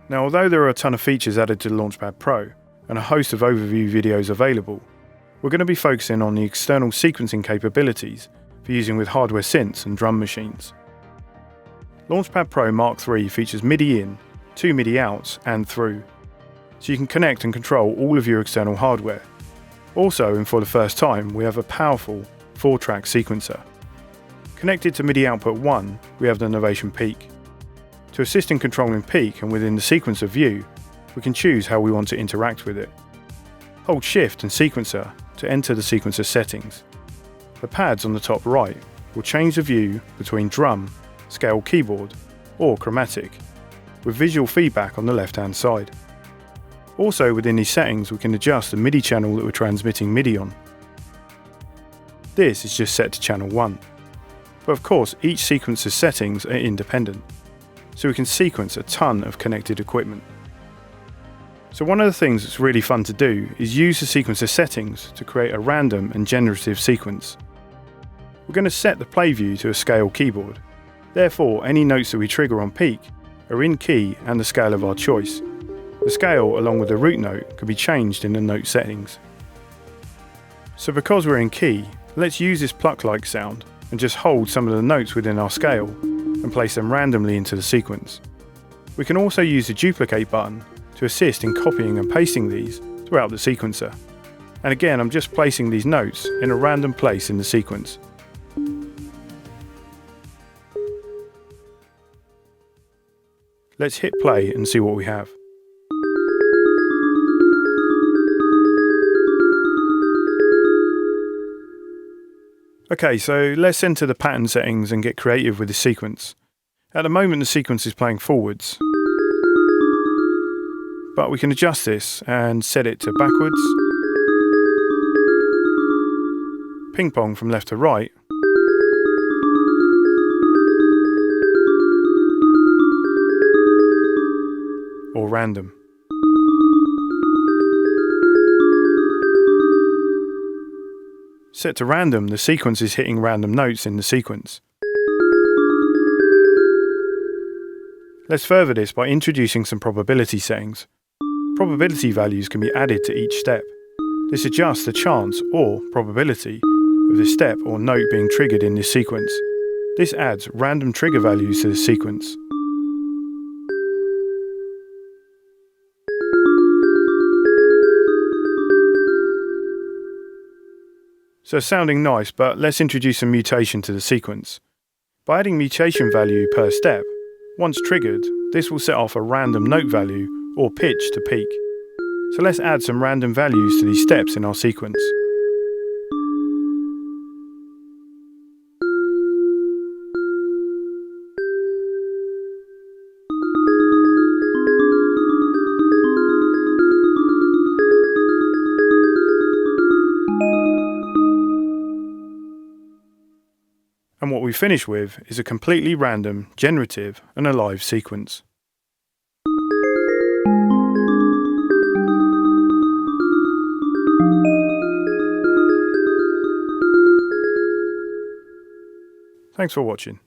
Now, although there are a ton of features added to the Launchpad Pro and a host of overview videos available, we're going to be focusing on the external sequencing capabilities for using with hardware synths and drum machines. Launchpad Pro Mark III features MIDI in, 2 MIDI outs and through, so you can connect and control all of your external hardware. Also, and for the first time, we have a powerful 4-track sequencer. Connected to MIDI output 1, we have the Novation Peak. To assist in controlling peak and within the sequencer view, we can choose how we want to interact with it. Hold Shift and Sequencer to enter the sequencer settings. The pads on the top right will change the view between drum, scale keyboard, or chromatic, with visual feedback on the left-hand side. Also within these settings we can adjust the MIDI channel that we're transmitting MIDI on. This is just set to channel 1. But of course each sequencer's settings are independent, so we can sequence a ton of connected equipment. So one of the things that's really fun to do is use the sequencer settings to create a random and generative sequence. We're going to set the play view to a scale keyboard. Therefore, any notes that we trigger on peak are in key and the scale of our choice. The scale, along with the root note, can be changed in the note settings. So because we're in key, let's use this pluck-like sound and just hold some of the notes within our scale and place them randomly into the sequence. We can also use the duplicate button to assist in copying and pasting these throughout the sequencer. And again, I'm just placing these notes in a random place in the sequence. Let's hit play and see what we have. Okay, so let's enter the pattern settings and get creative with the sequence. At the moment the sequence is playing forwards, but we can adjust this and set it to backwards, ping pong from left to right, or random. Set to random, the sequence is hitting random notes in the sequence. Let's further this by introducing some probability settings. Probability values can be added to each step. This adjusts the chance or probability of the step or note being triggered in this sequence. This adds random trigger values to the sequence. So sounding nice, but let's introduce some mutation to the sequence. By adding mutation value per step, once triggered, this will set off a random note value or pitch to peak. So let's add some random values to these steps in our sequence. And what we finish with is a completely random, generative and alive sequence. Thanks for watching.